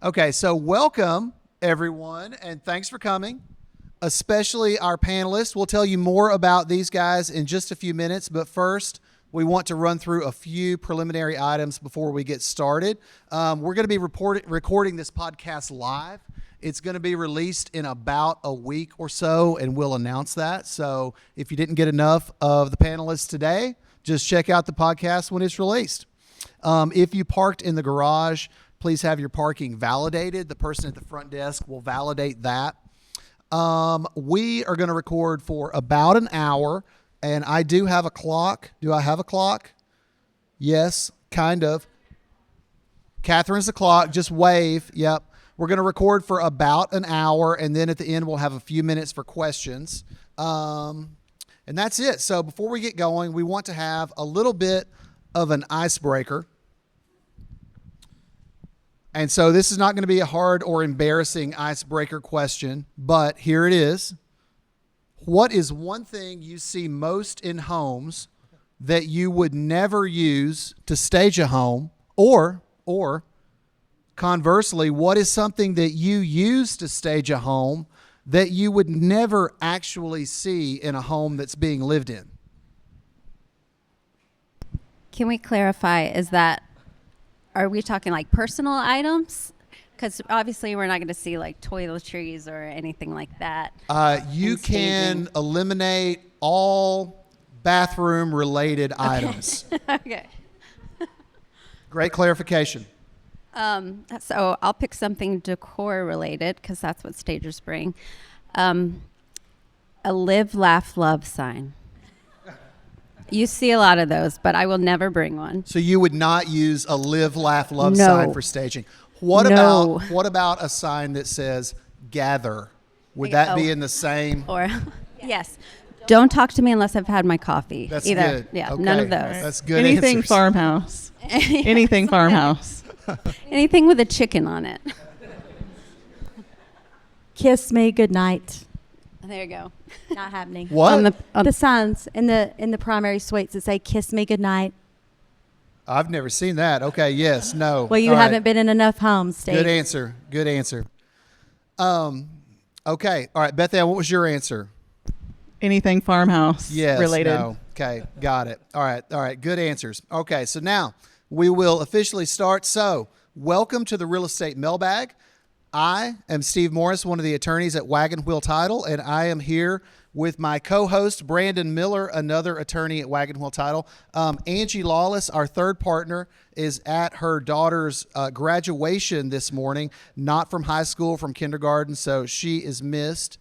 Okay, so welcome everyone, and thanks for coming, especially our panelists. We'll tell you more about these guys in just a few minutes, but first, we want to run through a few preliminary items before we get started. We're going to be recording this podcast live. It's going to be released in about a week or so, and we'll announce that. So if you didn't get enough of the panelists today, just check out the podcast when it's released. If you parked in the garage, please have your parking validated. The person at the front desk will validate that. We are going to record for about an hour, and I do have a clock. Do I have a clock? Yes, kind of. Catherine's the clock. Just wave. Yep. We're going to record for about an hour, and then at the end, we'll have a few minutes for questions. And that's it. So before we get going, we want to have a little bit of an icebreaker. And so this is not going to be a hard or embarrassing icebreaker question, but here it is. What is one thing you see most in homes that you would never use to stage a home? Or conversely, what is something that you use to stage a home that you would never actually see in a home that's being lived in? Can we clarify, are we talking like personal items? Because obviously we're not going to see like toiletries or anything like that. You can eliminate all bathroom related items. Okay. Great clarification. So I'll pick something decor related because that's what stagers bring. A live, laugh, love sign. You see a lot of those, but I will never bring one. So you would not use a live, laugh, love No. sign for staging. What No. about a sign that says gather? Would that be in the same? Or yes. Don't talk to me unless I've had my coffee. That's Either. good. Yeah, Okay. none of those. That's good. Anything answers. farmhouse. Anything farmhouse. Anything with a chicken on it. Kiss me goodnight. There you go. Not happening. What? The signs in the primary suites that say "Kiss me goodnight." I've never seen that. Okay. Yes. No. Well, you All haven't right. been in enough homes, Steve. Good answer. Good answer. Okay. All right. Beth Ann, what was your answer? Anything farmhouse Yes. related. No. Okay. Got it. All right. All right. Good answers. Okay. So now we will officially start. So welcome to the Real Estate Mailbag. I am Steve Morris, one of the attorneys at Wagon Wheel Title, and I am here with my co-host, Brandon Miller, another attorney at Wagon Wheel Title. Angie Lawless, our third partner, is at her daughter's graduation this morning, not from high school, from kindergarten, so she is missed.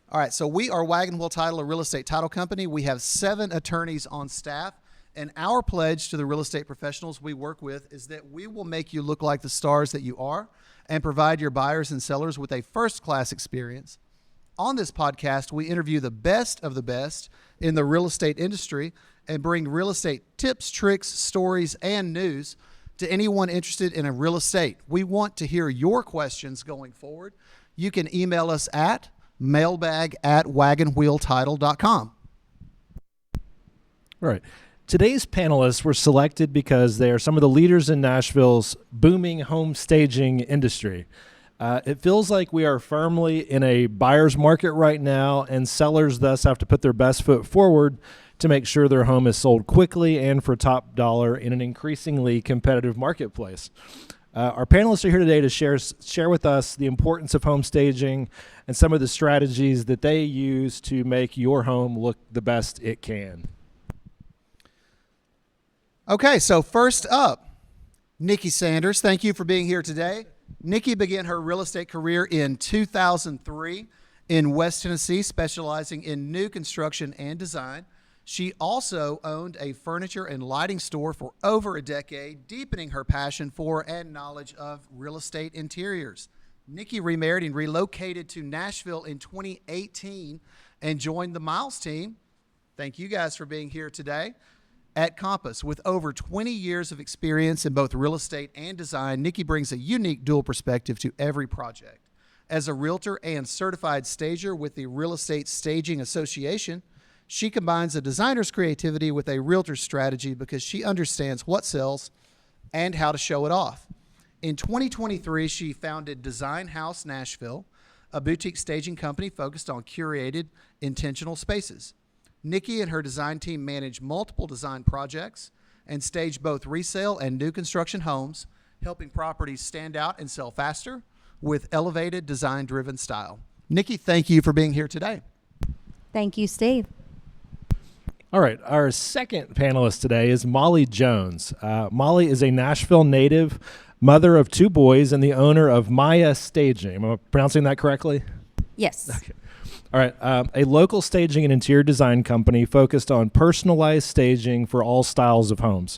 All right, so we are Wagon Wheel Title, a real estate title company. We have 7 attorneys on staff, and our pledge to the real estate professionals we work with is that we will make you look like the stars that you are and provide your buyers and sellers with a first-class experience. On this podcast, we interview the best of the best in the real estate industry and bring real estate tips, tricks, stories, and news to anyone interested in a real estate. We want to hear your questions going forward. You can email us at mailbag@wagonwheeltitle.com. All right. Today's panelists were selected because they are some of the leaders in Nashville's booming home staging industry. It feels like we are firmly in a buyer's market right now, and sellers thus have to put their best foot forward to make sure their home is sold quickly and for top dollar in an increasingly competitive marketplace. Our panelists are here today to share with us the importance of home staging and some of the strategies that they use to make your home look the best it can. Okay, so first up, Nikki Sanders. Thank you for being here today. Nikki began her real estate career in 2003 in West Tennessee, specializing in new construction and design. She also owned a furniture and lighting store for over a decade, deepening her passion for and knowledge of real estate interiors. Nikki remarried and relocated to Nashville in 2018 and joined the Miles team. Thank you guys for being here today. At Compass, with over 20 years of experience in both real estate and design, Nikki brings a unique dual perspective to every project. As a realtor and certified stager with the Real Estate Staging Association, she combines a designer's creativity with a realtor's strategy because she understands what sells and how to show it off. In 2023, she founded Design House Nashville, a boutique staging company focused on curated, intentional spaces. Nikki and her design team manage multiple design projects and stage both resale and new construction homes, helping properties stand out and sell faster with elevated, design-driven style. Nikki, thank you for being here today. Thank you, Steve. All right, our second panelist today is Molly Jones. Molly is a Nashville native, mother of 2 boys, and the owner of Myah Staging. Am I pronouncing that correctly? Yes. Okay. All right, a local staging and interior design company focused on personalized staging for all styles of homes.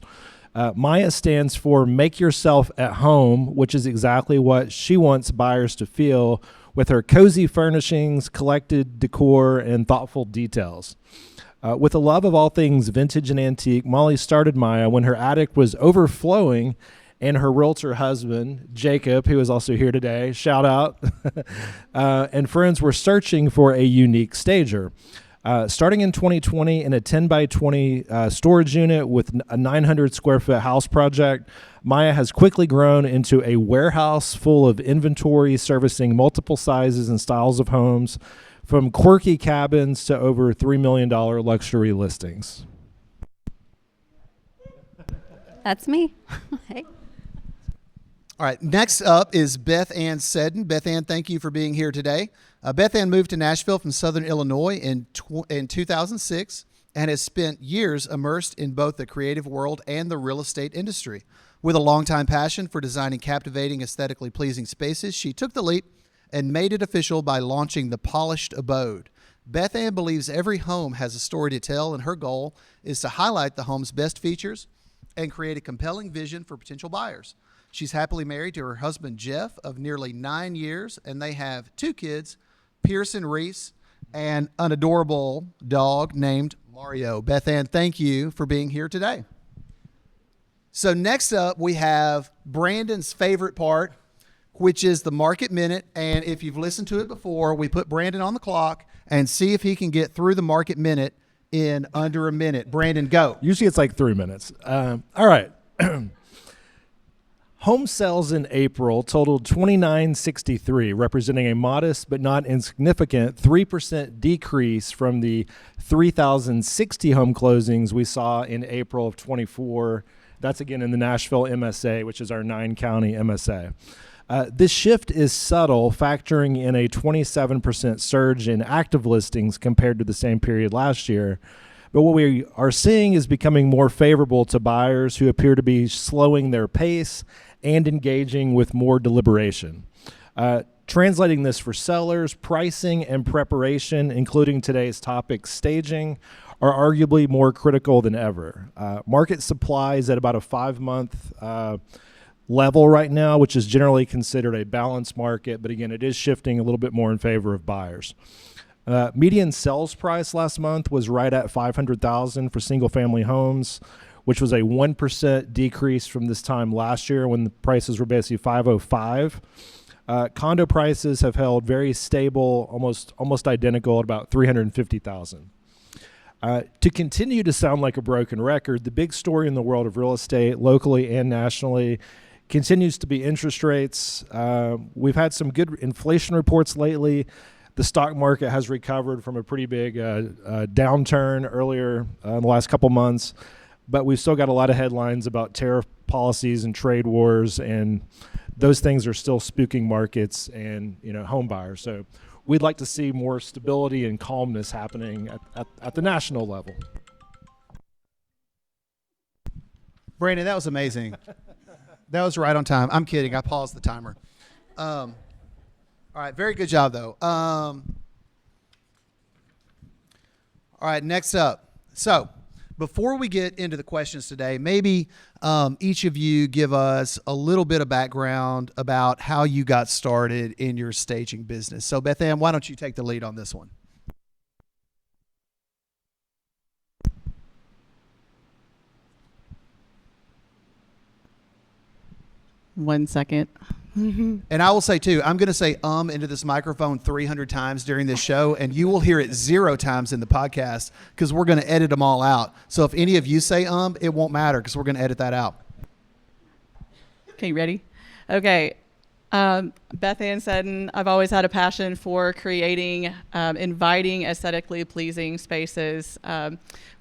Myah stands for Make Yourself at Home, which is exactly what she wants buyers to feel with her cozy furnishings, collected decor, and thoughtful details. With a love of all things vintage and antique, Molly started Myah when her attic was overflowing and her realtor husband, Jacob, who is also here today, shout out, and friends were searching for a unique stager. Starting in 2020 in a 10 by 20 storage unit with a 900 square foot house project, Myah has quickly grown into a warehouse full of inventory servicing multiple sizes and styles of homes, from quirky cabins to over $3 million luxury listings. That's me. Hey. All right, next up is Beth Ann Seddon. Beth Ann, thank you for being here today. Beth Ann moved to Nashville from Southern Illinois in 2006 and has spent years immersed in both the creative world and the real estate industry. With a longtime passion for designing captivating, aesthetically pleasing spaces, she took the leap and made it official by launching the Polished Abode. Beth Ann believes every home has a story to tell, and her goal is to highlight the home's best features and create a compelling vision for potential buyers. She's happily married to her husband, Jeff, of nearly 9 years, and they have 2 kids, Pearson Reese, and an adorable dog named Mario. Beth Ann, thank you for being here today. So next up, we have Brandon's favorite part, which is the Market Minute. And if you've listened to it before, we put Brandon on the clock and see if he can get through the Market Minute in under a minute. Brandon, go. Usually it's like 3 minutes. All right. Home sales in April totaled 2,963, representing a modest but not insignificant 3% decrease from the 3,060 home closings we saw in April of 24. That's again in the Nashville MSA, which is our 9-county MSA. This shift is subtle, factoring in a 27% surge in active listings compared to the same period last year. But what we are seeing is becoming more favorable to buyers who appear to be slowing their pace and engaging with more deliberation. Translating this for sellers, pricing and preparation, including today's topic, staging, are arguably more critical than ever. Market supply is at about a 5-month level right now, which is generally considered a balanced market, but again, it is shifting a little bit more in favor of buyers. Median sales price last month was right at $500,000 for single-family homes, which was a 1% decrease from this time last year when the prices were basically $505,000. Condo prices have held very stable, almost identical at about $350,000. To continue to sound like a broken record, the big story in the world of real estate, locally and nationally, continues to be interest rates. We've had some good inflation reports lately. The stock market has recovered from a pretty big downturn earlier in the last couple months, but we've still got a lot of headlines about tariff policies and trade wars, and those things are still spooking markets and home buyers. So we'd like to see more stability and calmness happening at the national level. Brandon, that was amazing. That was right on time. I'm kidding. I paused the timer. All right. Very good job, though. All right. Next up. So before we get into the questions today, maybe each of you give us a little bit of background about how you got started in your staging business. So Beth Ann, why don't you take the lead on this one? One second. And I will say, too, I'm going to say into this microphone 300 times during this show, and you will hear it 0 times in the podcast because we're going to edit them all out. So if any of you say it won't matter because we're going to edit that out. Okay, ready? Okay. Beth Ann Seddon, I've always had a passion for creating inviting, aesthetically pleasing spaces.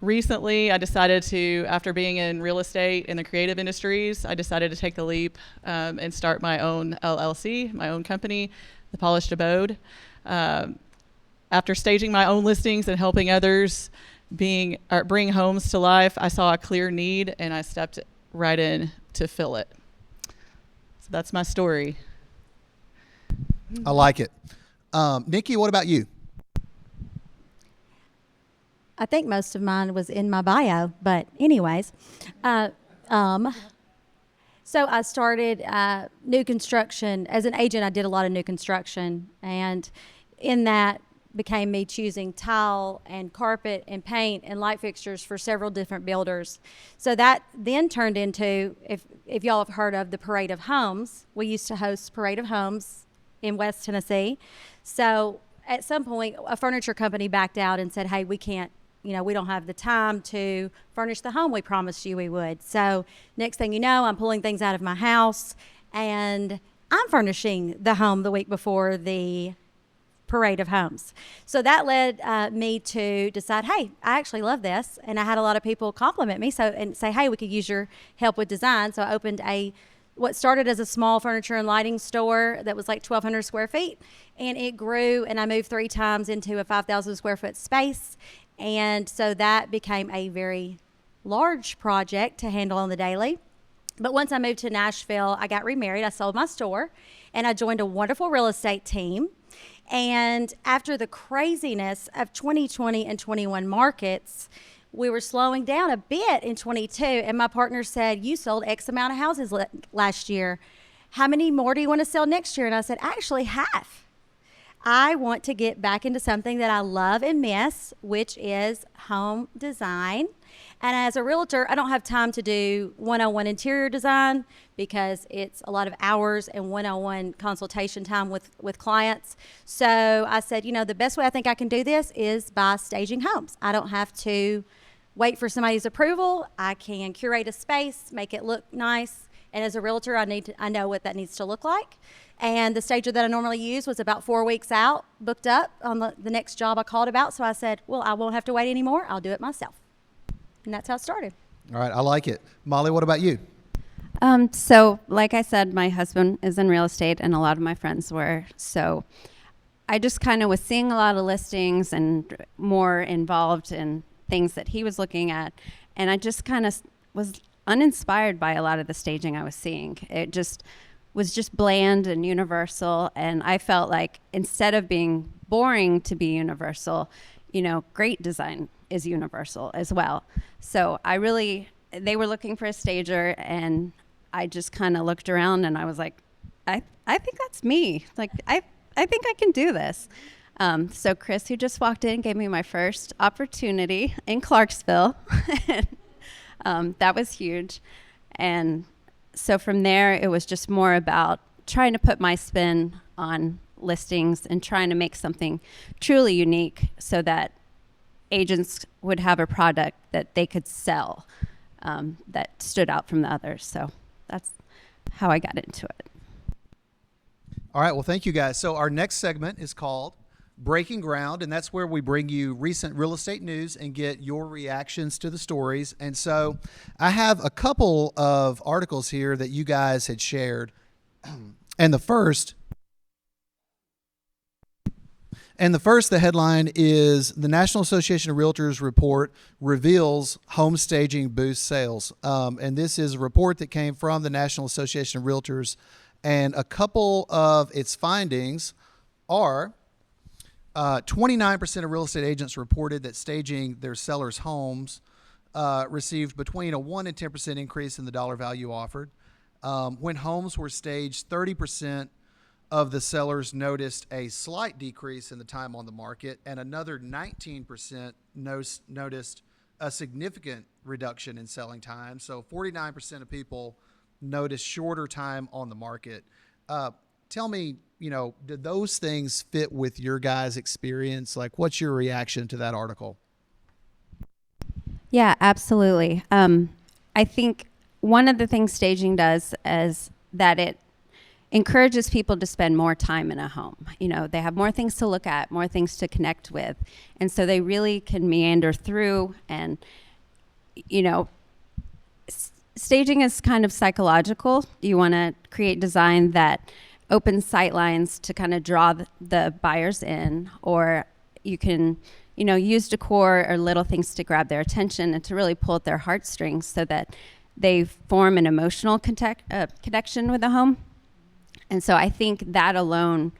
Recently, I decided to, after being in real estate in the creative industries, I decided to take the leap and start my own LLC, my own company, the Polished Abode. After staging my own listings and helping others bring homes to life, I saw a clear need and I stepped right in to fill it. So that's my story. I like it. Nikki, what about you? I think most of mine was in my bio, but anyways, so I started new construction as an agent. I did a lot of new construction, and in that became me choosing tile and carpet and paint and light fixtures for several different builders. So that then turned into, if y'all have heard of the Parade of Homes, we used to host Parade of Homes in West Tennessee. So at some point, a furniture company backed out and said, hey, we can't, we don't have the time to furnish the home we promised you we would. So next thing you know, I'm pulling things out of my house and I'm furnishing the home the week before the Parade of Homes. So that led me to decide, hey, I actually love this. And I had a lot of people compliment me and say, hey, we could use your help with design. So I opened what started as a small furniture and lighting store that was like 1,200 square feet. And it grew, and I moved 3 times into a 5,000 square foot space. And so that became a very large project to handle on the daily. But once I moved to Nashville, I got remarried. I sold my store, and I joined a wonderful real estate team. And after the craziness of 2020 and 21 markets, we were slowing down a bit in 22. And my partner said, you sold X amount of houses last year. How many more do you want to sell next year? And I said, actually, half. I want to get back into something that I love and miss, which is home design. And as a realtor, I don't have time to do one-on-one interior design because it's a lot of hours and one-on-one consultation time with clients. So I said, the best way I think I can do this is by staging homes. I don't have to wait for somebody's approval. I can curate a space, make it look nice. And as a realtor, I know what that needs to look like. And the stager that I normally use was about 4 weeks out, booked up on the next job I called about. So I said, well, I won't have to wait anymore. I'll do it myself. And that's how it started. All right, I like it. Molly, what about you? So like I said, my husband is in real estate and a lot of my friends were. So I just kind of was seeing a lot of listings and more involved in things that he was looking at. And I just kind of was uninspired by a lot of the staging I was seeing. It just was just bland and universal. And I felt like instead of being boring to be universal, great design is universal as well. So they were looking for a stager, and I just kind of looked around and I was like, I think that's me. Like, I think I can do this. So Chris, who just walked in, gave me my first opportunity in Clarksville. That was huge. And so from there, it was just more about trying to put my spin on listings and trying to make something truly unique so that agents would have a product that they could sell that stood out from the others. So that's how I got into it. All right, well, thank you guys. So our next segment is called Breaking Ground, and that's where we bring you recent real estate news and get your reactions to the stories. And so I have a couple of articles here that you guys had shared. And the first, the headline is the National Association of Realtors report reveals home staging boosts sales. And this is a report that came from the National Association of Realtors. And a couple of its findings are 29% of real estate agents reported that staging their sellers' homes received between a 1 and 10% increase in the dollar value offered. When homes were staged, 30% of the sellers noticed a slight decrease in the time on the market, and another 19% noticed a significant reduction in selling time. So 49% of people noticed shorter time on the market. Tell me, did those things fit with your guys' experience? Like, what's your reaction to that article? Yeah, absolutely. I think one of the things staging does is that it encourages people to spend more time in a home. You know, they have more things to look at, more things to connect with. And so they really can meander through and, you know, staging is kind of psychological. You want to create design that opens sight lines to kind of draw the buyers in, or you can, you know, use decor or little things to grab their attention and to really pull at their heartstrings so that they form an emotional connection with the home. And so I think that alone,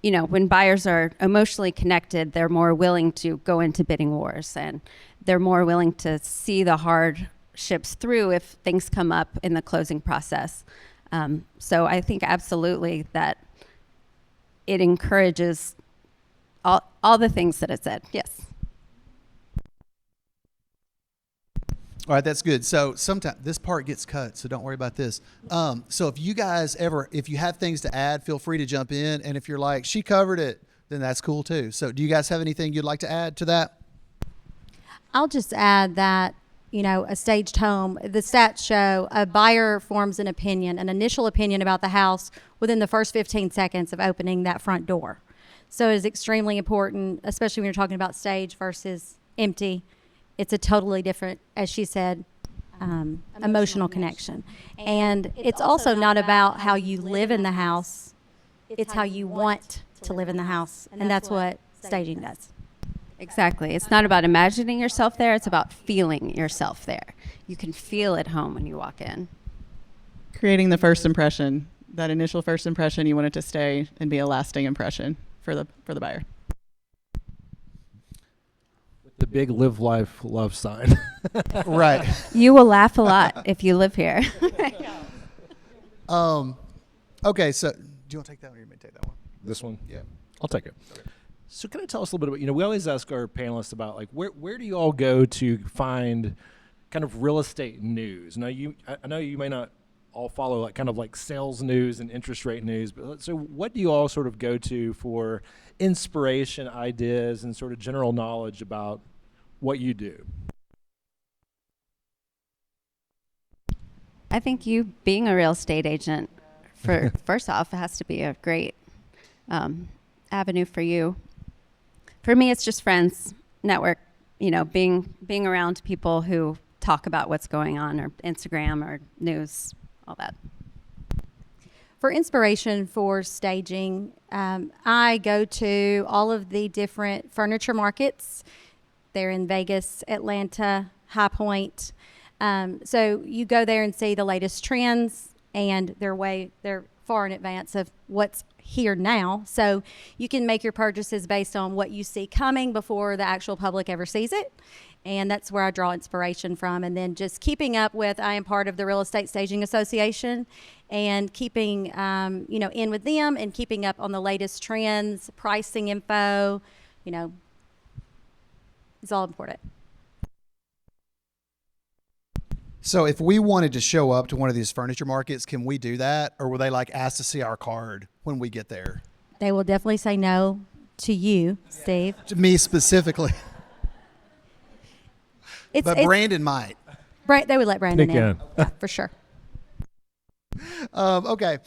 you know, when buyers are emotionally connected, they're more willing to go into bidding wars, and they're more willing to see the hardships through if things come up in the closing process. So I think absolutely that it encourages all the things that it said. Yes. All right, that's good. So sometimes this part gets cut, so don't worry about this. So if you guys if you have things to add, feel free to jump in. And if you're like, she covered it, then that's cool too. So do you guys have anything you'd like to add to that? I'll just add that, you know, a staged home, the stats show a buyer forms an initial opinion about the house within the first 15 seconds of opening that front door. So it is extremely important, especially when you're talking about stage versus empty. It's a totally different, as she said, emotional connection. And it's also not about how you live in the house. It's how you want to live in the house. And that's what staging does. Exactly. It's not about imagining yourself there. It's about feeling yourself there. You can feel at home when you walk in. Creating the first impression, that initial first impression, you want it to stay and be a lasting impression for the buyer. The big live life love sign. Right. You will laugh a lot if you live here. Okay, so do you want to take that one or you may take that one? This one? Yeah. I'll take it. Okay. So can I tell us a little bit about, you know, we always ask our panelists about, like, where do you all go to find kind of real estate news? Now, I know you may not all follow like kind of like sales news and interest rate news, but so what do you all sort of go to for inspiration, ideas, and sort of general knowledge about what you do? I think you being a real estate agent, first off, it has to be a great avenue for you. For me, it's just friends, network, you know, being around people who talk about what's going on, or Instagram or news, all that. For inspiration for staging, I go to all of the different furniture markets. They're in Vegas, Atlanta, High Point. So you go there and see the latest trends, and they're far in advance of what's here now. So you can make your purchases based on what you see coming before the actual public ever sees it. And that's where I draw inspiration from. And then just keeping up with, I am part of the Real Estate Staging Association, and keeping, in with them and keeping up on the latest trends, pricing info, it's all important. So if we wanted to show up to one of these furniture markets, can we do that? Or will they like ask to see our card when we get there? They will definitely say no to you, Steve. To me specifically. But Brandon might. They would let Brandon Nick in. Yeah, for sure. Okay.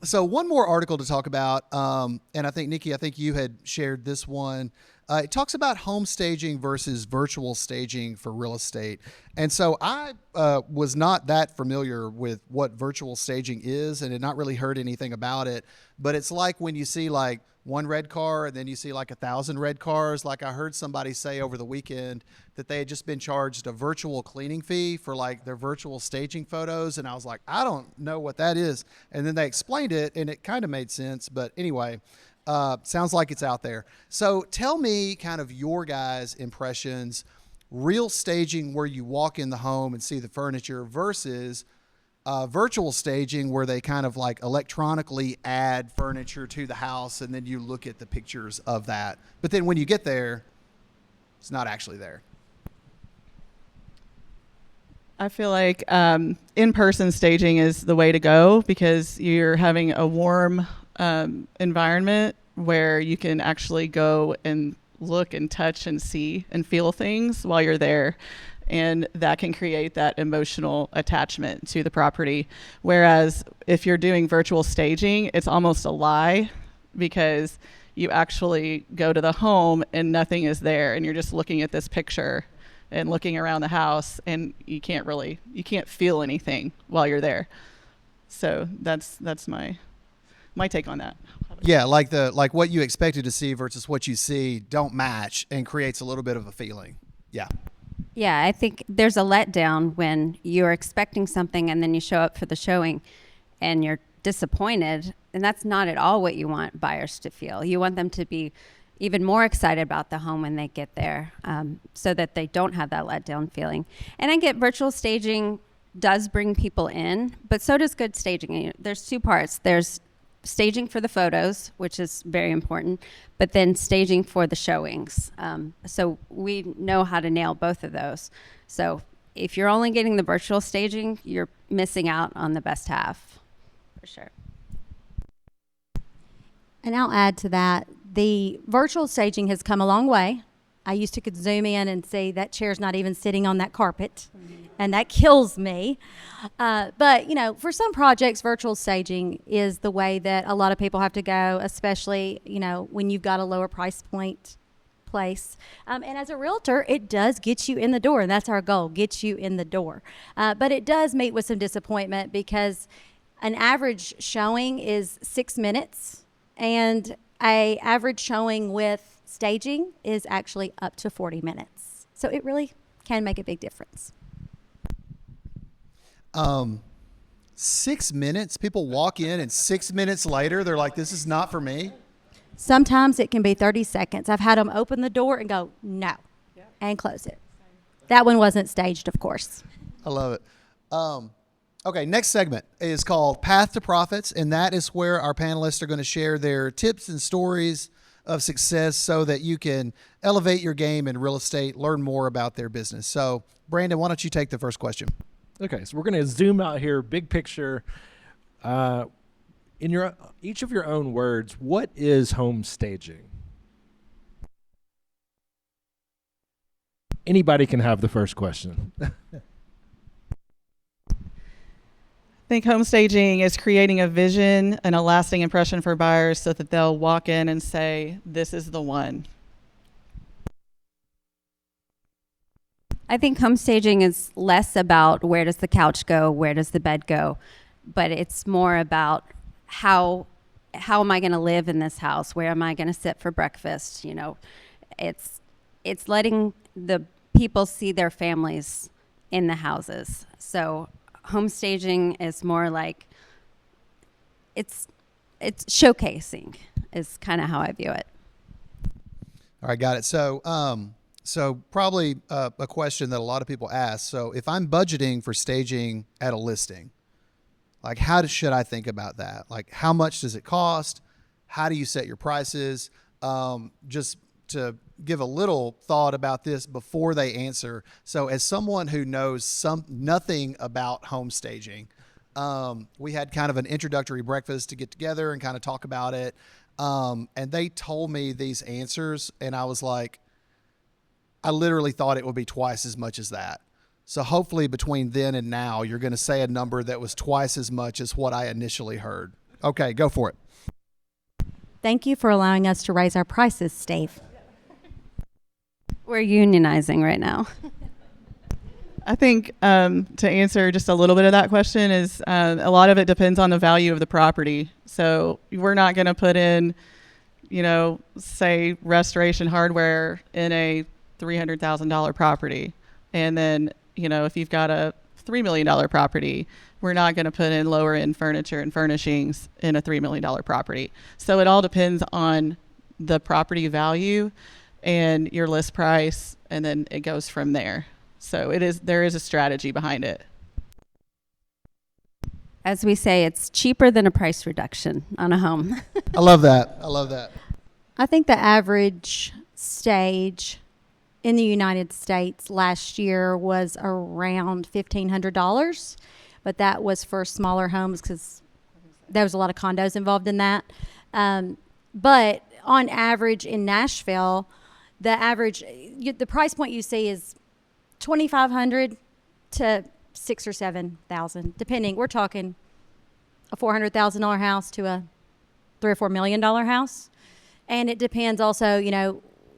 So one more article to talk about. And I think, Nikki, you had shared this one. It talks about home staging versus virtual staging for real estate. And so I was not that familiar with what virtual staging is and had not really heard anything about it. But it's like when you see like one red car and then you see like 1,000 red cars. Like I heard somebody say over the weekend that they had just been charged a virtual cleaning fee for like their virtual staging photos. And I was like, I don't know what that is. And then they explained it and it kind of made sense. But anyway, sounds like it's out there. So tell me kind of your guys' impressions, real staging where you walk in the home and see the furniture versus virtual staging where they kind of like electronically add furniture to the house and then you look at the pictures of that. But then when you get there, it's not actually there. I feel like in-person staging is the way to go because you're having a warm environment where you can actually go and look and touch and see and feel things while you're there. and that can create that emotional attachment to the property. Whereas if you're doing virtual staging, it's almost a lie, because you actually go to the home and nothing is there, and you're just looking at this picture and looking around the house, and you can't feel anything while you're there. So that's my take on that. Yeah, like what you expected to see versus what you see don't match, and creates a little bit of a feeling. Yeah. Yeah, I think there's a letdown when you're expecting something and then you show up for the showing and you're disappointed, and that's not at all what you want buyers to feel. You want them to be even more excited about the home when they get there, so that they don't have that letdown feeling. And I get virtual staging does bring people in, but so does good staging. There's two parts. There's staging for the photos, which is very important, but then staging for the showings. So we know how to nail both of those. So if you're only getting the virtual staging, you're missing out on the best half, for sure. And I'll add to that, the virtual staging has come a long way. I used to could zoom in and see that chair's not even sitting on that carpet, and that kills me. But, for some projects, virtual staging is the way that a lot of people have to go, especially, when you've got a lower price point place. And as a realtor, it does get you in the door, and that's our goal, get you in the door. But it does meet with some disappointment, because an average showing is 6 minutes, and a average showing with staging is actually up to 40 minutes. So it really can make a big difference. 6 minutes? People walk in and 6 minutes later, they're like, this is not for me? Sometimes it can be 30 seconds. I've had them open the door and go, no, and close it. That one wasn't staged, of course. I love it. Okay, next segment is called Path to Profits, and that is where our panelists are going to share their tips and stories of success so that you can elevate your game in real estate, learn more about their business. So, Brandon, why don't you take the first question? Okay, so we're going to zoom out here, big picture. In each of your own words, what is home staging? Anybody can have the first question. I think home staging is creating a vision and a lasting impression for buyers so that they'll walk in and say, this is the one. I think home staging is less about where does the couch go, where does the bed go, but it's more about how am I going to live in this house? Where am I going to sit for breakfast? It's letting the people see their families in the houses. So home staging is more like it's showcasing is kind of how I view it. All right, got it. So probably a question that a lot of people ask. So if I'm budgeting for staging at a listing, like should I think about that? Like how much does it cost? How do you set your prices? Just to give a little thought about this before they answer. So as someone who knows nothing about home staging, we had kind of an introductory breakfast to get together and kind of talk about it. And they told me these answers, and I was like, I literally thought it would be twice as much as that. So hopefully between then and now, you're going to say a number that was twice as much as what I initially heard. Okay, go for it. Thank you for allowing us to raise our prices, Steve. We're unionizing right now. I think to answer just a little bit of that question is a lot of it depends on the value of the property. So we're not going to put in, say restoration hardware in a $300,000 property. And then, if you've got a $3 million property, we're not going to put in lower end furniture and furnishings in a $3 million property. So it all depends on the property value and your list price, and then it goes from there. So there is a strategy behind it. As we say, it's cheaper than a price reduction on a home. I love that. I love that. I think the average stage in the United States last year was around $1,500, but that was for smaller homes because there was a lot of condos involved in that. But on average in Nashville, the price point you see is $2,500 to $6,000 or $7,000, depending. We're talking a $400,000 house to a $3 or $4 million house, and it depends also.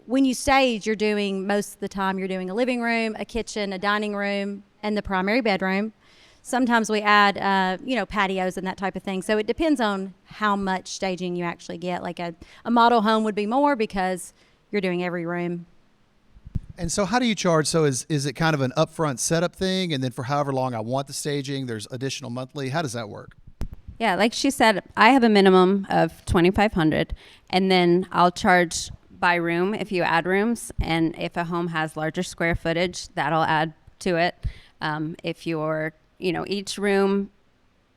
When you stage, you're doing most of the time you're doing a living room, a kitchen, a dining room, and the primary bedroom. Sometimes we add, patios and that type of thing. So it depends on how much staging you actually get. Like a model home would be more because you're doing every room. And so how do you charge? So is it kind of an upfront setup thing, and then for however long I want the staging, there's additional monthly? How does that work? Yeah, like she said, I have a minimum of $2,500, and then I'll charge by room if you add rooms, and if a home has larger square footage, that'll add to it. If you're each room,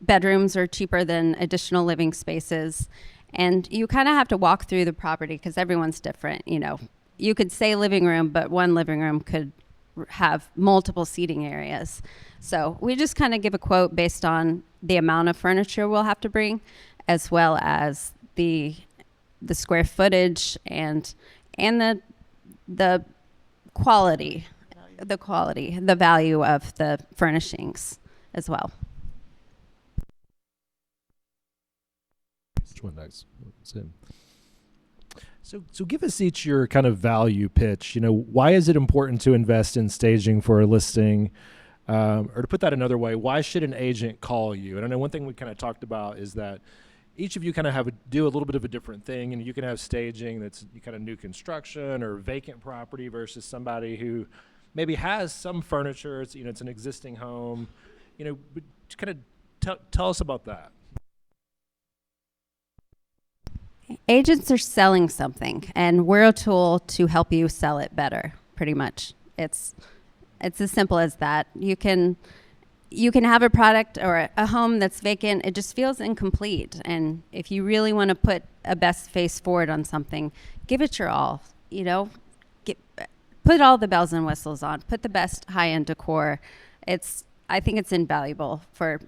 bedrooms are cheaper than additional living spaces. And you kind of have to walk through the property because everyone's different. You could say living room, but one living room could have multiple seating areas. So we just kind of give a quote based on the amount of furniture we'll have to bring, as well as the square footage and the quality, the value of the furnishings as well. Which one next? So give us each your kind of value pitch. Why is it important to invest in staging for a listing? Or to put that another way, why should an agent call you? And I know one thing we kind of talked about is that each of you kind of do a little bit of a different thing, and you can have staging that's kind of new construction or vacant property versus somebody who maybe has some furniture. It's it's an existing home. But kind of tell us about that. Agents are selling something, and we're a tool to help you sell it better. Pretty much, it's as simple as that. You can have a product or a home that's vacant. It just feels incomplete, and if you really want to put a best face forward on something, give it your all. Put all the bells and whistles on. Put the best high-end decor. I think it's invaluable for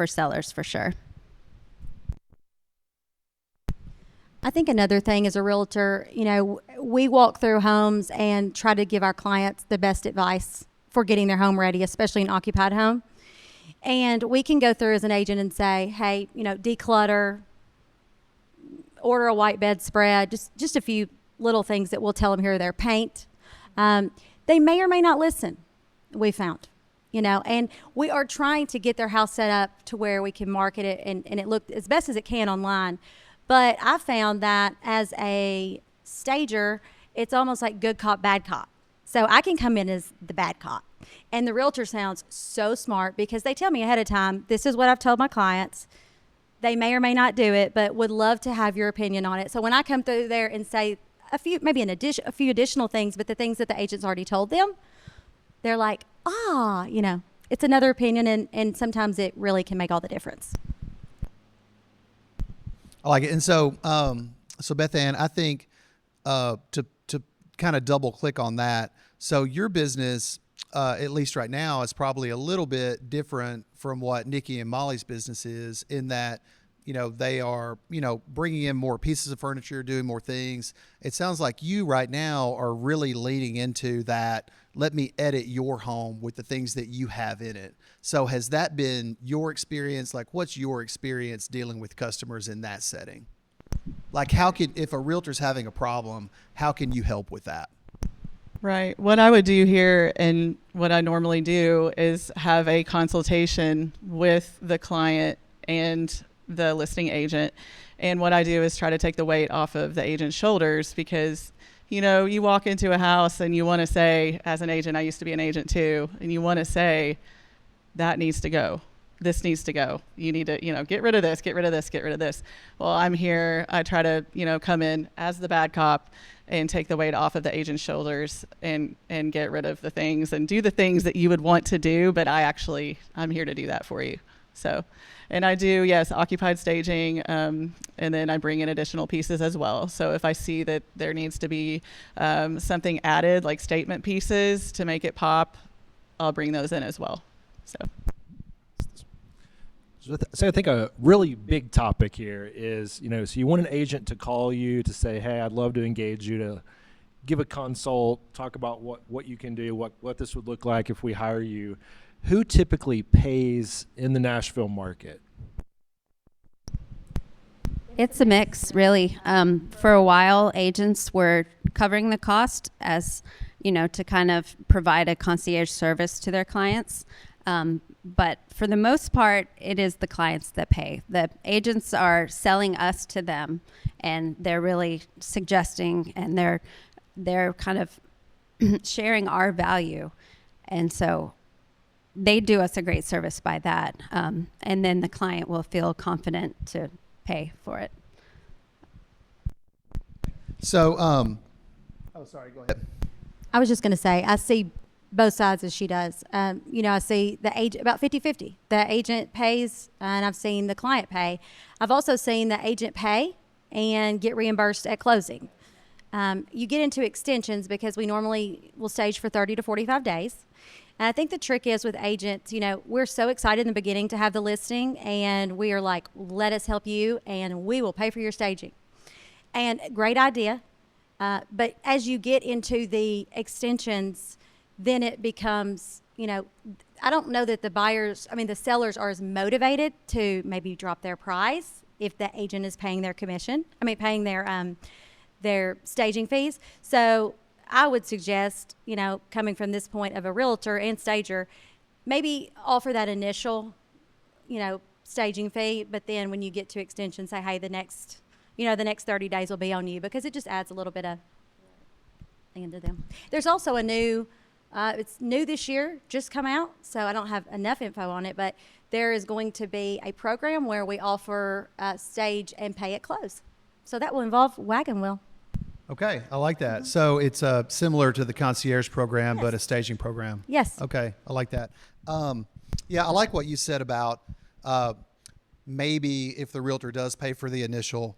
sellers for sure. I think another thing as a realtor, we walk through homes and try to give our clients the best advice for getting their home ready, especially an occupied home. And we can go through as an agent and say, hey, declutter, order a white bedspread, just a few little things that we'll tell them here or there. Paint. They may or may not listen, we found. And we are trying to get their house set up to where we can market it and it look as best as it can online. But I found that as a stager, it's almost like good cop, bad cop. So I can come in as the bad cop. And the realtor sounds so smart because they tell me ahead of time, this is what I've told my clients. They may or may not do it, but would love to have your opinion on it. So when I come through there and say a few additional things, but the things that the agent's already told them, they're like, it's another opinion, and sometimes it really can make all the difference. I like it. And so, Beth Ann, I think to kind of double click on that. So your business, at least right now, is probably a little bit different from what Nikki and Molly's business is in that, they are, bringing in more pieces of furniture, doing more things. It sounds like you right now are really leaning into that. Let me edit your home with the things that you have in it. So has that been your experience? Like, what's your experience dealing with customers in that setting? Like, if a realtor's having a problem, how can you help with that? Right. What I would do here and what I normally do is have a consultation with the client and the listing agent. And what I do is try to take the weight off of the agent's shoulders because, you walk into a house and you want to say, as an agent, I used to be an agent too, and you want to say, that needs to go. This needs to go. You need to, get rid of this, get rid of this, get rid of this. Well, I'm here. I try to, come in as the bad cop and take the weight off of the agent's shoulders and get rid of the things and do the things that you would want to do. But I'm here to do that for you. So, and I do, yes, occupied staging. And then I bring in additional pieces as well. So if I see that there needs to be something added, like statement pieces to make it pop, I'll bring those in as well. So I think a really big topic here is, so you want an agent to call you to say, hey, I'd love to engage you to give a consult, talk about what you can do, what this would look like if we hire you. Who typically pays in the Nashville market? It's a mix, really. For a while, agents were covering the cost as, to kind of provide a concierge service to their clients. But for the most part, it is the clients that pay. The agents are selling us to them, and they're really suggesting, and they're kind of sharing our value. And so they do us a great service by that. And then the client will feel confident to pay for it. So, sorry, go ahead. I was just going to say, I see both sides as she does. I see the agent about 50-50. The agent pays, and I've seen the client pay. I've also seen the agent pay and get reimbursed at closing. You get into extensions because we normally will stage for 30 to 45 days. And I think the trick is with agents, we're so excited in the beginning to have the listing, and we are like, let us help you, and we will pay for your staging. And great idea. But as you get into the extensions, then it becomes, I don't know that the sellers are as motivated to maybe drop their price if the agent is paying their commission. Paying their staging fees. So I would suggest, coming from this point of a realtor and stager, maybe offer that initial, staging fee, but then when you get to extension, say, hey, the next 30 days will be on you, because it just adds a little bit of thing to them. There's also a new, it's new this year, just come out, so I don't have enough info on it, but there is going to be a program where we offer stage and pay at close. So that will involve wagon wheel. Okay, I like that. So it's similar to the concierge program, but a staging program. Yes. Okay, I like that. Yeah, I like what you said about maybe if the realtor does pay for the initial,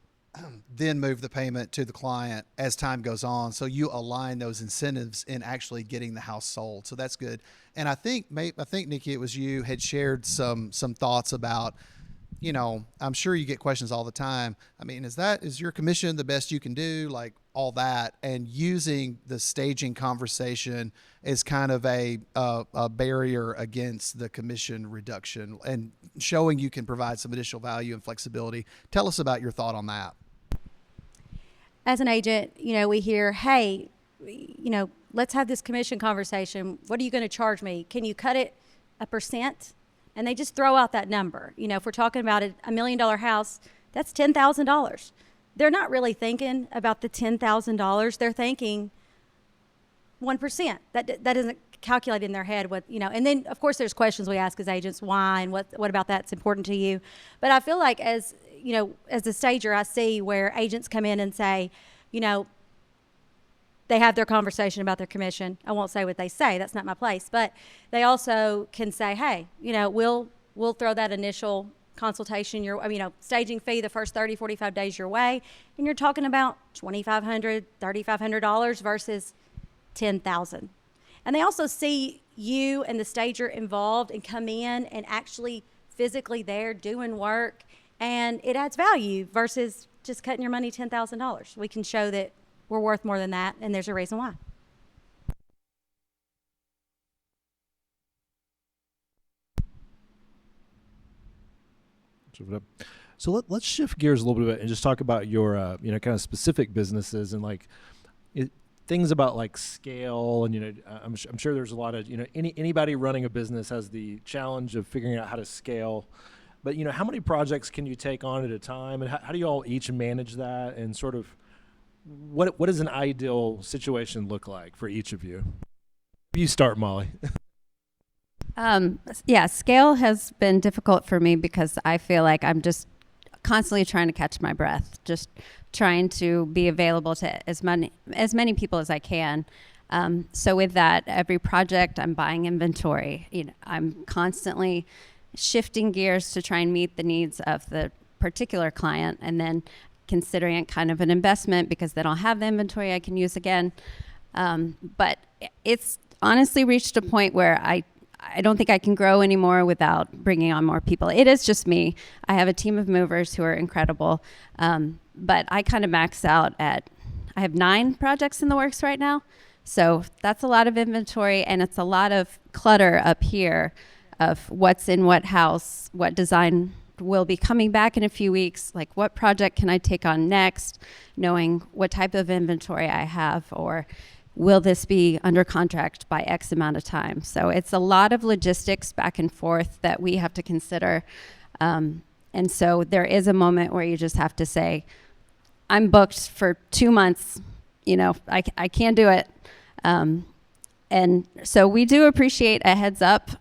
then move the payment to the client as time goes on. So you align those incentives in actually getting the house sold. So that's good. And I think Nikki, it was you had shared some thoughts about, I'm sure you get questions all the time. Is your commission the best you can do? Like all that, and using the staging conversation is kind of a barrier against the commission reduction and showing you can provide some additional value and flexibility. Tell us about your thought on that. As an agent, we hear, hey, let's have this commission conversation. What are you going to charge me? Can you cut it 1%? And they just throw out that number. If we're talking about $1 million house, that's $10,000. They're not really thinking about the $10,000. They're thinking 1%. That doesn't calculate in their head what, and then of course there's questions we ask as agents, why, and what about that's important to you. But I feel like as a stager, I see where agents come in and say, they have their conversation about their commission. I won't say what they say, that's not my place, but they also can say, hey, we'll throw that initial consultation, staging fee the first 30, 45 days your way, and you're talking about $2,500, $3,500 versus $10,000. And they also see you and the stager involved and come in and actually physically there doing work, and it adds value versus just cutting your money $10,000. We can show that we're worth more than that, and there's a reason why. So let's shift gears a little bit and just talk about your kind of specific businesses and things about scale, and I'm sure there's a lot of anybody running a business has the challenge of figuring out how to scale, but how many projects can you take on at a time, and how do you all each manage that, and sort of what does an ideal situation look like for each of you? You start, Molly. Scale has been difficult for me because I feel like I'm just constantly trying to catch my breath, just trying to be available to as many people as I can. So with that, every project I'm buying inventory. I'm constantly shifting gears to try and meet the needs of the particular client, and then considering it kind of an investment because they don't have the inventory I can use again. But it's honestly reached a point where I don't think I can grow anymore without bringing on more people. It is just me. I have a team of movers who are incredible, but I kind of max out at, I have 9 projects in the works right now. So that's a lot of inventory, and it's a lot of clutter up here of what's in what house, what design will be coming back in a few weeks, like what project can I take on next, knowing what type of inventory I have, or will this be under contract by X amount of time. So it's a lot of logistics back and forth that we have to consider. And so there is a moment where you just have to say, I'm booked for 2 months, I can't do it. And so we do appreciate a heads up.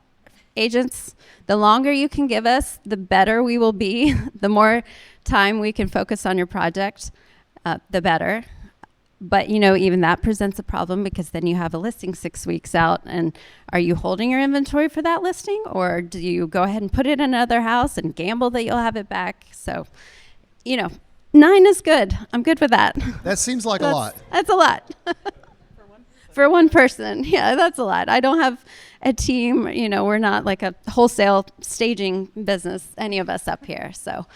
Agents, the longer you can give us, the better we will be. The more time we can focus on your project, the better. But, even that presents a problem, because then you have a listing 6 weeks out. And are you holding your inventory for that listing? Or do you go ahead and put it in another house and gamble that you'll have it back? So, 9 is good. I'm good with that. That seems like a lot. That's a lot. For one person. Yeah, that's a lot. I don't have a team, we're not like a wholesale staging business, any of us up here. So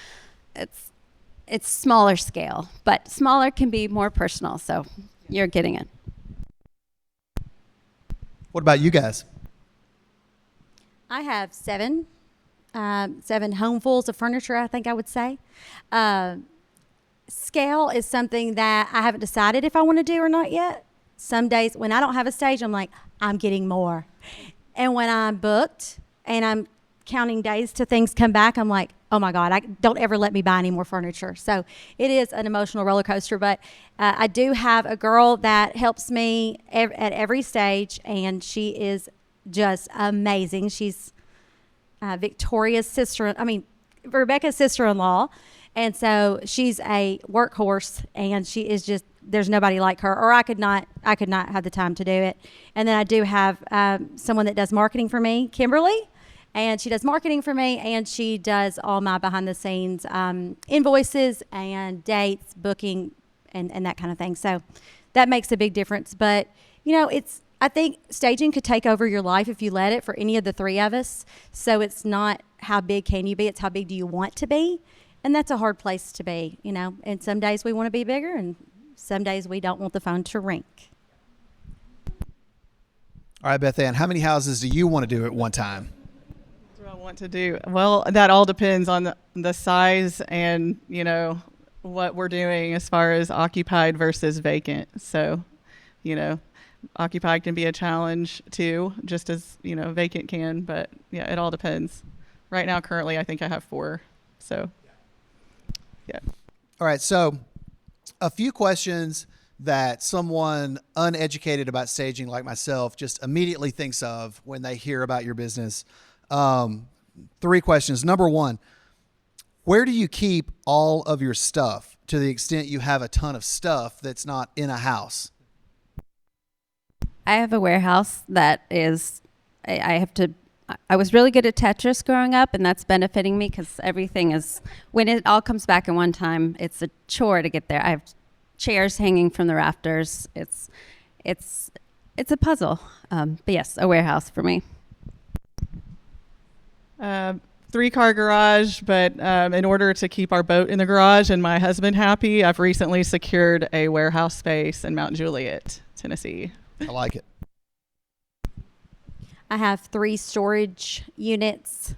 it's smaller scale, but smaller can be more personal. So you're getting it. What about you guys? I have 7 homefuls of furniture, I think I would say. Scale is something that I haven't decided if I want to do or not yet. Some days when I don't have a stage, I'm like, I'm getting more. And when I'm booked and I'm counting days till things come back, I'm like, oh my God, don't ever let me buy any more furniture. So it is an emotional roller coaster, but I do have a girl that helps me at every stage, and she is just amazing. She's Rebecca's sister-in-law. And so she's a workhorse, and she is just, there's nobody like her, or I could not have the time to do it. And then I do have someone that does marketing for me, Kimberly, and she does marketing for me, and she does all my behind the scenes invoices and dates, booking, and that kind of thing. So that makes a big difference. But, I think staging could take over your life if you let it, for any of the 3 of us. So it's not how big can you be, it's how big do you want to be. And that's a hard place to be, and some days we want to be bigger, and some days we don't want the phone to ring. All right, Beth Ann, how many houses do you want to do at one time? What do I want to do? Well, that all depends on the size and, what we're doing as far as occupied versus vacant. So, occupied can be a challenge too, just as, vacant can. But, yeah, it all depends. Right now, currently, I think I have 4. So, yeah. All right, so a few questions that someone uneducated about staging like myself just immediately thinks of when they hear about your business. 3 questions. Number 1, where do you keep all of your stuff, to the extent you have a ton of stuff that's not in a house? I have a warehouse that is, I was really good at Tetris growing up, and that's benefiting me, because everything is, when it all comes back at one time, it's a chore to get there. I have chairs hanging from the rafters. It's a puzzle. But yes, a warehouse for me. 3-car garage, but in order to keep our boat in the garage and my husband happy, I've recently secured a warehouse space in Mount Juliet, Tennessee. I like it. I have 3 storage units,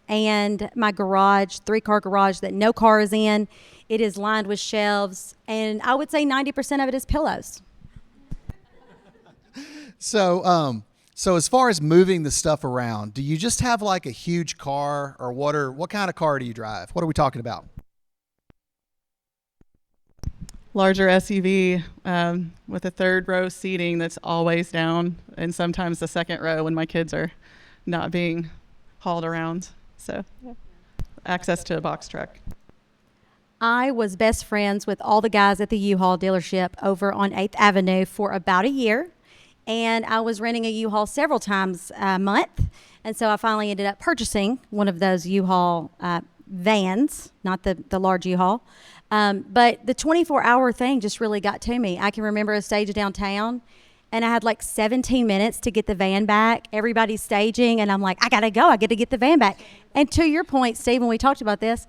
and my garage, 3-car garage that no car is in. It is lined with shelves, and I would say 90% of it is pillows. So as far as moving the stuff around, do you just have like a huge car, or what kind of car do you drive? What are we talking about? Larger SUV with a 3rd row seating that's always down, and sometimes the 2nd row when my kids are not being hauled around. So access to a box truck. I was best friends with all the guys at the U-Haul dealership over on 8th Avenue for about a year. And I was renting a U-Haul several times a month. And so I finally ended up purchasing one of those U-Haul vans, not the large U-Haul. But the 24-hour thing just really got to me. I can remember a stage downtown, and I had like 17 minutes to get the van back. Everybody's staging, and I'm like, I got to go. I get to get the van back. And to your point, Steve, when we talked about this,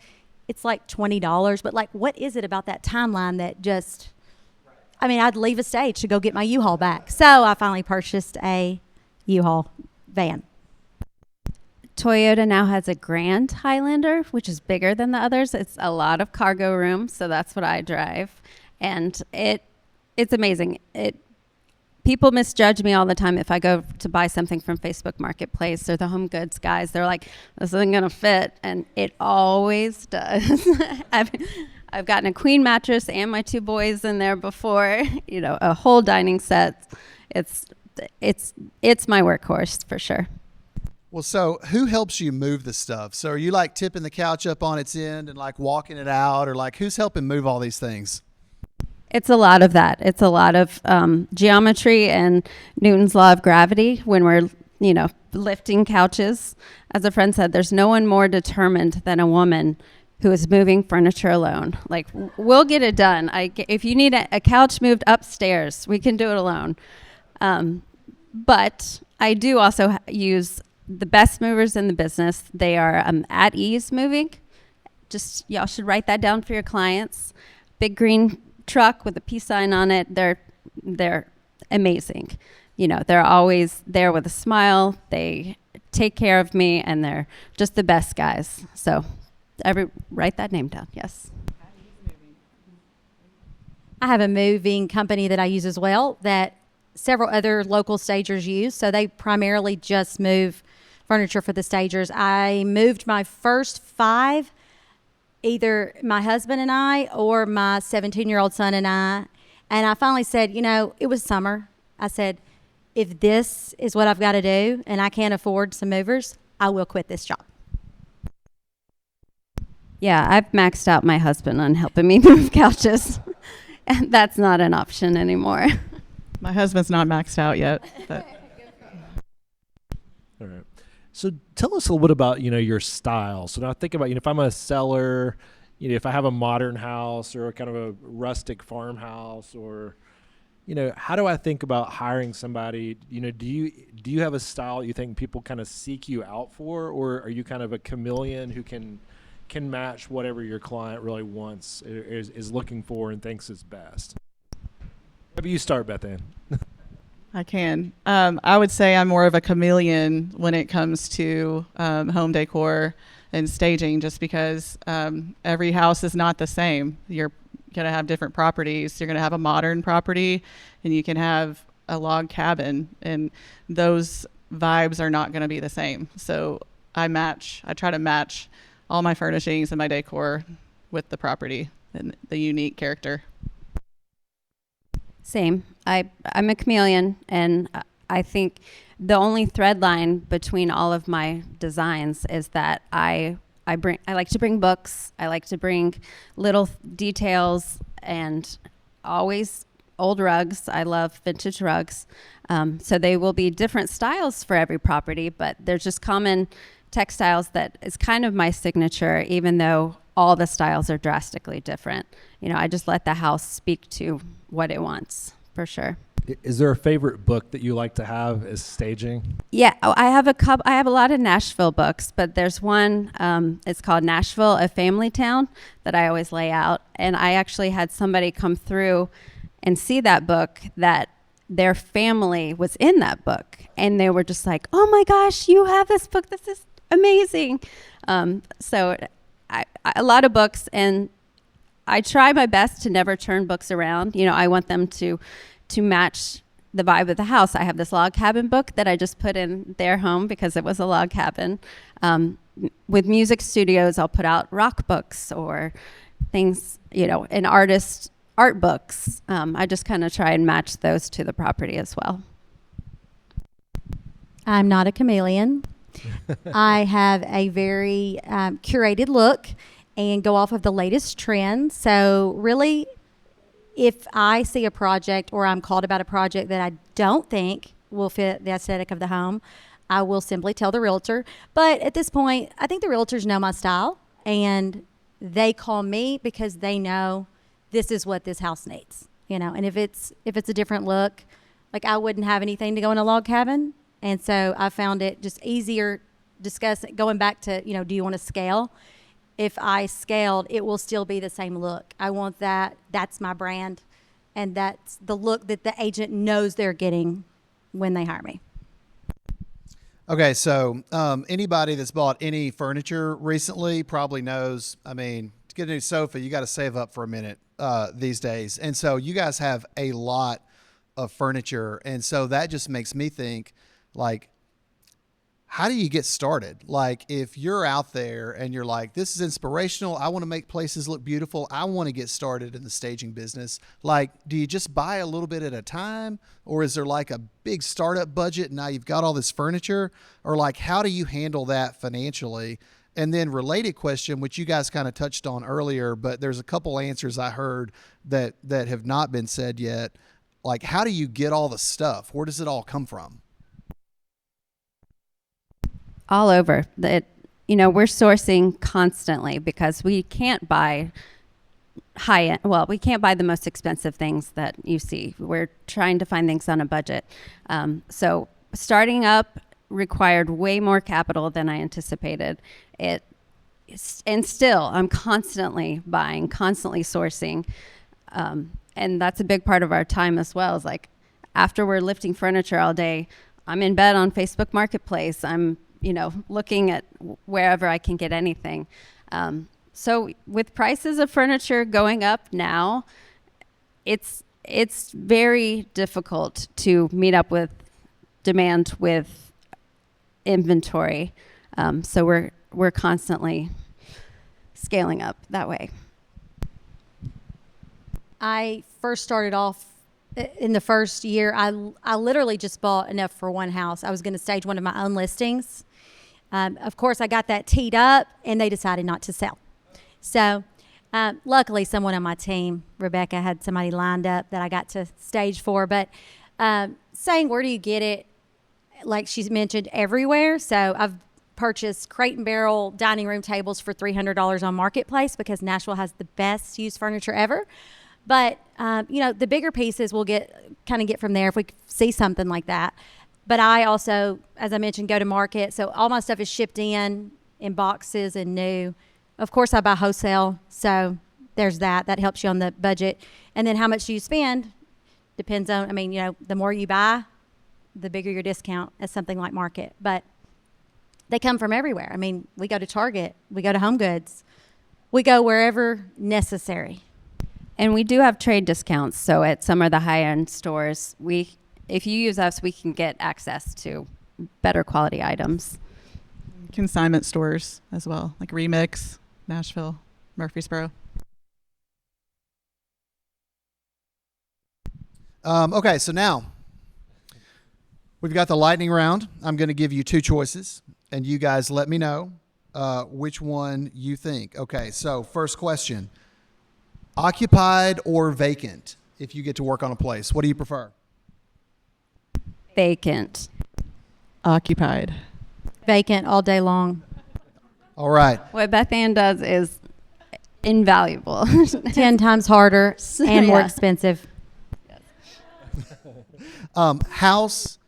it's like $20. But like, what is it about that timeline that just, I'd leave a stage to go get my U-Haul back. So I finally purchased a U-Haul van. Toyota now has a Grand Highlander, which is bigger than the others. It's a lot of cargo room, so that's what I drive, and it's amazing. People misjudge me all the time if I go to buy something from Facebook Marketplace or the Home Goods guys. They're like, "This isn't gonna fit," and it always does. I've gotten a queen mattress and my 2 boys in there before. A whole dining set. It's my workhorse for sure. Well, so who helps you move the stuff? So are you like tipping the couch up on its end and like walking it out, or like who's helping move all these things? It's a lot of that. It's a lot of geometry and Newton's law of gravity when we're, lifting couches. As a friend said, there's no one more determined than a woman who is moving furniture alone. Like, we'll get it done. If you need a couch moved upstairs, we can do it alone. But I do also use the best movers in the business. They are At Ease Moving. Just, y'all should write that down for your clients. Big green truck with a peace sign on it. They're amazing. They're always there with a smile. They take care of me, and they're just the best guys. So write that name down. Yes. I have a moving company that I use as well that several other local stagers use. So they primarily just move furniture for the stagers. I moved my first 5, either my husband and I or my 17-year-old son and I. And I finally said, it was summer. I said, if this is what I've got to do and I can't afford some movers, I will quit this job. Yeah, I've maxed out my husband on helping me move couches. And that's not an option anymore. My husband's not maxed out yet. But. All right. So tell us a little bit about, your style. So now think about, if I'm a seller, if I have a modern house or kind of a rustic farmhouse, or, how do I think about hiring somebody? Do you have a style you think people kind of seek you out for, or are you kind of a chameleon who can match whatever your client really wants, is looking for and thinks is best? Maybe you start, Beth Ann. I can. I would say I'm more of a chameleon when it comes to home decor and staging, just because every house is not the same. You're going to have different properties. You're going to have a modern property, and you can have a log cabin, and those vibes are not going to be the same. So I try to match all my furnishings and my decor with the property and the unique character. Same. I'm a chameleon, and I think the only thread line between all of my designs is that I like to bring books. I like to bring little details, and always old rugs. I love vintage rugs. So they will be different styles for every property, but they're just common textiles that is kind of my signature, even though all the styles are drastically different. I just let the house speak to what it wants, for sure. Is there a favorite book that you like to have as staging? Yeah, I have a lot of Nashville books, but there's one, it's called Nashville, A Family Town, that I always lay out. And I actually had somebody come through and see that book, that their family was in that book. And they were just like, "Oh my gosh, you have this book. This is amazing." So a lot of books, and I try my best to never turn books around. I want them to match the vibe of the house. I have this log cabin book that I just put in their home because it was a log cabin. With music studios, I'll put out rock books or things, an artist art books. I just kind of try and match those to the property as well. I'm not a chameleon. I have a very curated look and go off of the latest trends. So really, if I see a project or I'm called about a project that I don't think will fit the aesthetic of the home, I will simply tell the realtor. But at this point, I think the realtors know my style, and they call me because they know this is what this house needs. And if it's a different look, like I wouldn't have anything to go in a log cabin. And so I found it just easier going back to, do you want to scale? If I scaled, it will still be the same look. I want that. That's my brand. and that's the look that the agent knows they're getting when they hire me. Okay, so anybody that's bought any furniture recently probably knows, I mean, to get a new sofa, you got to save up for a minute these days. And so you guys have a lot of furniture. And so that just makes me think, like, how do you get started? Like, if you're out there and you're like, this is inspirational, I want to make places look beautiful, I want to get started in the staging business. Like, do you just buy a little bit at a time? Or is there like a big startup budget and now you've got all this furniture? Or like, how do you handle that financially? And then related question, which you guys kind of touched on earlier, but there's a couple answers I heard that have not been said yet. Like, how do you get all the stuff? Where does it all come from? All over. We're sourcing constantly because we can't buy high-end. Well, we can't buy the most expensive things that you see. We're trying to find things on a budget. So starting up required way more capital than I anticipated. And still, I'm constantly buying, constantly sourcing. And that's a big part of our time as well. Is like after we're lifting furniture all day, I'm in bed on Facebook Marketplace. I'm looking at wherever I can get anything. So with prices of furniture going up now, it's very difficult to meet up with demand with inventory. So we're constantly scaling up that way. I first started off in the first year. I literally just bought enough for one house. I was going to stage one of my own listings. Of course, I got that teed up, and they decided not to sell. So luckily, someone on my team, Rebecca, had somebody lined up that I got to stage for. But saying, where do you get it? Like she's mentioned, everywhere. So I've purchased Crate and Barrel dining room tables for $300 on Marketplace because Nashville has the best used furniture ever. But, the bigger pieces we'll get from there if we see something like that. But I also, as I mentioned, go to market. So all my stuff is shipped in boxes and new. Of course, I buy wholesale. So there's that. That helps you on the budget. And then how much do you spend? Depends on, the more you buy, the bigger your discount as something like Market. But they come from everywhere. We go to Target. We go to Home Goods. We go wherever necessary. And we do have trade discounts. So at some of the high-end stores, if you use us, we can get access to better quality items. Consignment stores as well, like Remix, Nashville, Murfreesboro. Okay, so now we've got the lightning round. I'm going to give you two choices, and you guys let me know which one you think. Okay, so first question. Occupied or vacant if you get to work on a place? What do you prefer? Vacant. Occupied. Vacant all day long. All right. What Beth Ann does is invaluable. 10 times harder and more expensive. House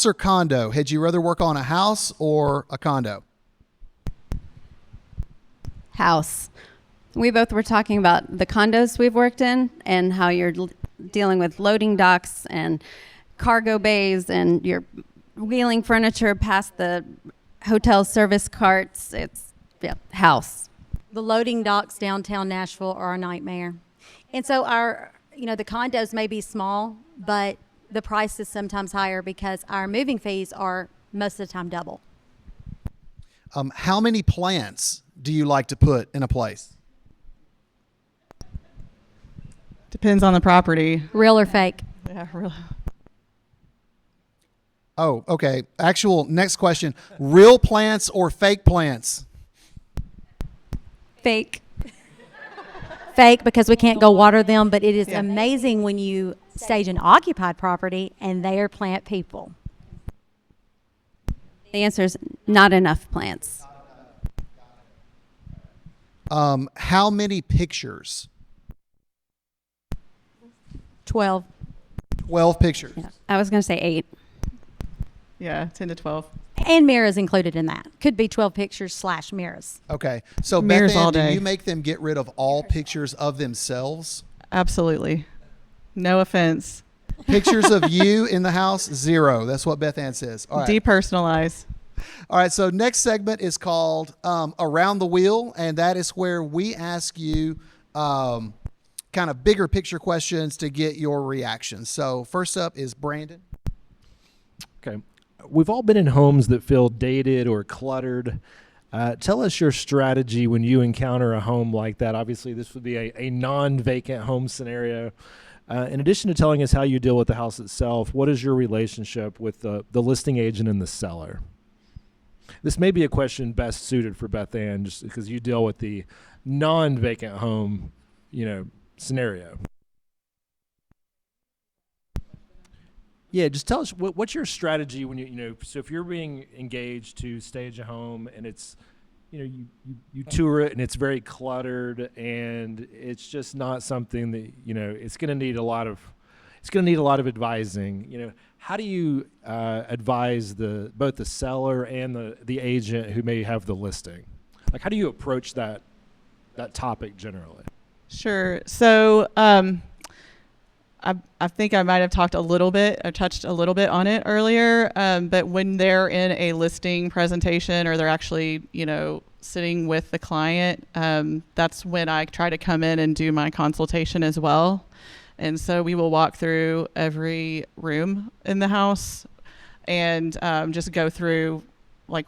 or condo? Had you rather work on a house or a condo? House. We both were talking about the condos we've worked in and how you're dealing with loading docks and cargo bays and you're wheeling furniture past the hotel service carts. It's house. The loading docks downtown Nashville are a nightmare. And so the condos may be small, but the price is sometimes higher because our moving fees are most of the time double. How many plants do you like to put in a place? Depends on the property. Real or fake? Yeah, real. Oh, okay. Actual next question. Real plants or fake plants? Fake. Fake because we can't go water them, but it is amazing when you stage an occupied property and they are plant people. The answer is not enough plants. How many pictures? 12. 12 pictures. Yeah. I was going to say 8. Yeah, 10 to 12. And mirrors included in that. Could be 12 pictures / mirrors. Okay. So Mirrors Beth Ann, all do day. you make them get rid of all pictures of themselves? Absolutely. No offense. Pictures of you in the house, 0. That's what Beth Ann says. All right. Depersonalize. All right. So next segment is called Around the Wheel, and that is where we ask you kind of bigger picture questions to get your reactions. So first up is Brandon. Okay. We've all been in homes that feel dated or cluttered. Tell us your strategy when you encounter a home like that. Obviously, this would be a non-vacant home scenario. In addition to telling us how you deal with the house itself, what is your relationship with the listing agent and the seller? This may be a question best suited for Beth Ann, just because you deal with the non-vacant home, scenario. Yeah, just tell us what's your strategy when so if you're being engaged to stage a home and it's, you tour it and it's very cluttered and it's just not something that, it's going to need a lot of advising. How do you advise both the seller and the agent who may have the listing? Like, how do you approach that topic generally? Sure. So I think I might have touched a little bit on it earlier, but when they're in a listing presentation or they're actually, sitting with the client, that's when I try to come in and do my consultation as well. And so we will walk through every room in the house and just go through like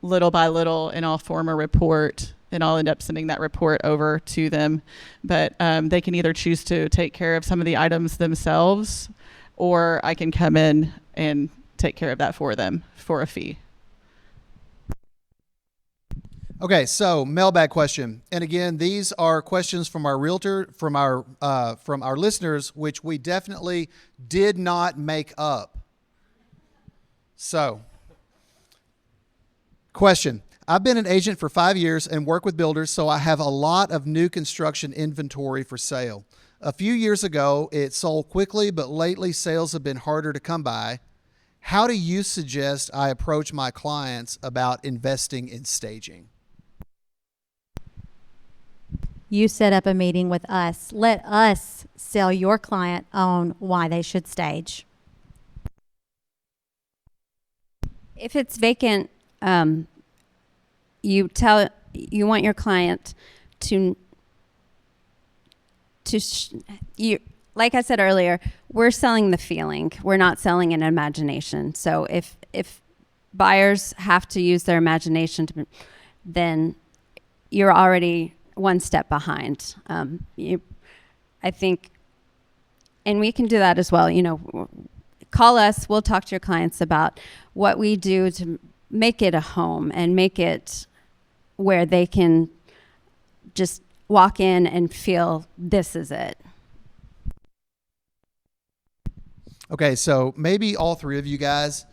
little by little, and I'll form a report. And I'll end up sending that report over to them. But they can either choose to take care of some of the items themselves, or I can come in and take care of that for them for a fee. Okay, so mailbag question. And again, these are questions from our realtor, from our listeners, which we definitely did not make up. So, question. I've been an agent for 5 years and work with builders, so I have a lot of new construction inventory for sale. A few years ago, it sold quickly, but lately sales have been harder to come by. How do you suggest I approach my clients about investing in staging? You set up a meeting with us. Let us sell your client on why they should stage. If it's vacant, you want your client like I said earlier, we're selling the feeling. We're not selling an imagination. So if buyers have to use their imagination, then you're already one step behind. I think, and we can do that as well. Call us. We'll talk to your clients about what we do to make it a home and make it where they can just walk in and feel this is it. Okay, so maybe all three of you guys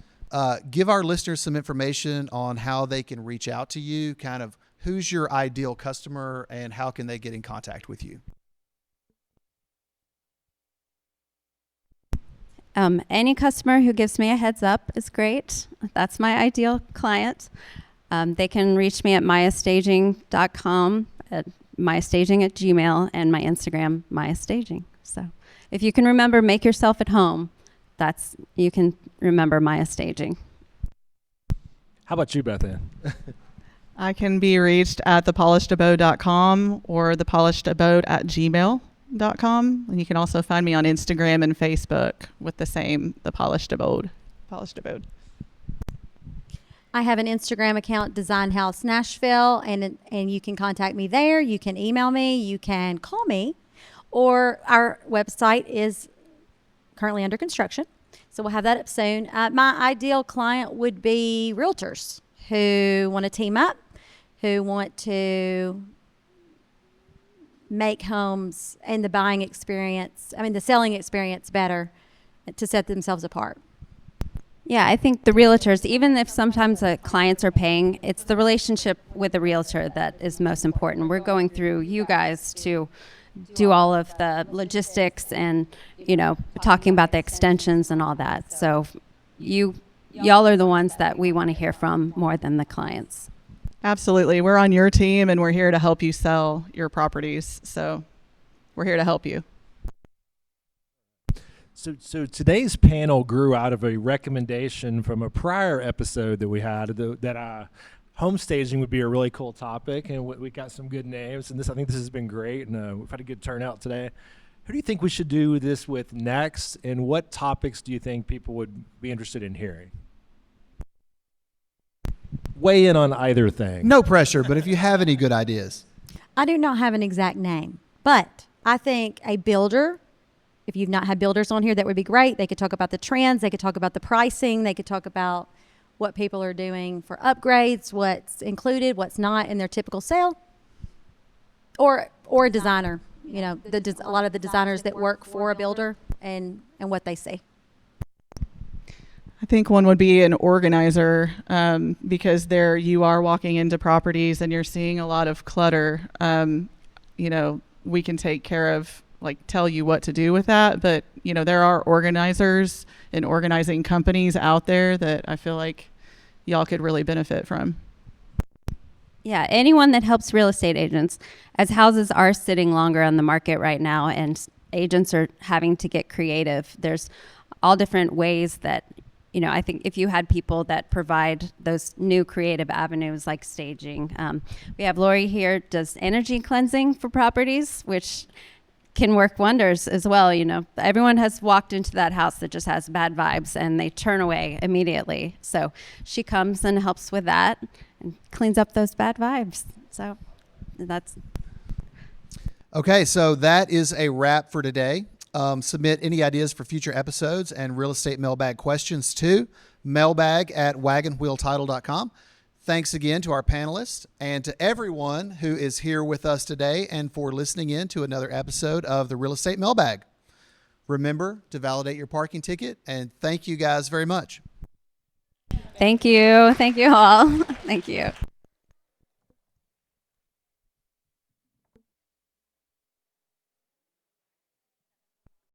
give our listeners some information on how they can reach out to you, kind of who's your ideal customer and how can they get in contact with you? Any customer who gives me a heads up is great. That's my ideal client. They can reach me at myahstaging.com, at myahstaging@gmail, and my Instagram, Myah Staging. So if you can remember, make yourself at home, you can remember Myah Staging. How about you, Beth Ann? I can be reached at thepolishedabode.com or thepolishedabode@gmail.com. And you can also find me on Instagram and Facebook with the same, The Polished Abode. Polished Abode. I have an Instagram account, Design House Nashville, and you can contact me there. You can email me. You can call me. Or our website is currently under construction, so we'll have that up soon. My ideal client would be realtors who want to team up, who want to make homes and the selling experience better to set themselves apart. Yeah, I think the realtors, even if sometimes the clients are paying, it's the relationship with the realtor that is most important. We're going through you guys to do all of the logistics and, talking about the extensions and all that. So y'all are the ones that we want to hear from more than the clients. Absolutely. We're on your team and we're here to help you sell your properties. So we're here to help you. So today's panel grew out of a recommendation from a prior episode that we had that home staging would be a really cool topic, and we got some good names. And I think this has been great, and we've had a good turnout today. Who do you think we should do this with next, and what topics do you think people would be interested in hearing? Weigh in on either thing. No pressure, but if you have any good ideas. I do not have an exact name, but I think a builder, if you've not had builders on here, that would be great. They could talk about the trends. They could talk about the pricing. They could talk about what people are doing for upgrades, what's included, what's not in their typical sale. Or a designer, you know, a lot of the designers that work for a builder and what they see. I think one would be an organizer, because there you are walking into properties and you're seeing a lot of clutter. You know, we can take care of, like, tell you what to do with that. But, you know, there are organizers and organizing companies out there that I feel like y'all could really benefit from. Yeah, anyone that helps real estate agents, as houses are sitting longer on the market right now and agents are having to get creative. There's all different ways that, you know, I think if you had people that provide those new creative avenues like staging. We have Lori here, does energy cleansing for properties, which can work wonders as well. You know, everyone has walked into that house that just has bad vibes and they turn away immediately. So she comes and helps with that and cleans up those bad vibes. So that's... Okay, so that is a wrap for today. Submit any ideas for future episodes and real estate mailbag questions to mailbag@wagonwheeltitle.com. Thanks again to our panelists and to everyone who is here with us today and for listening in to another episode of the Real Estate Mailbag. Remember to validate your parking ticket, and thank you guys very much. Thank you. Thank you all. Thank you.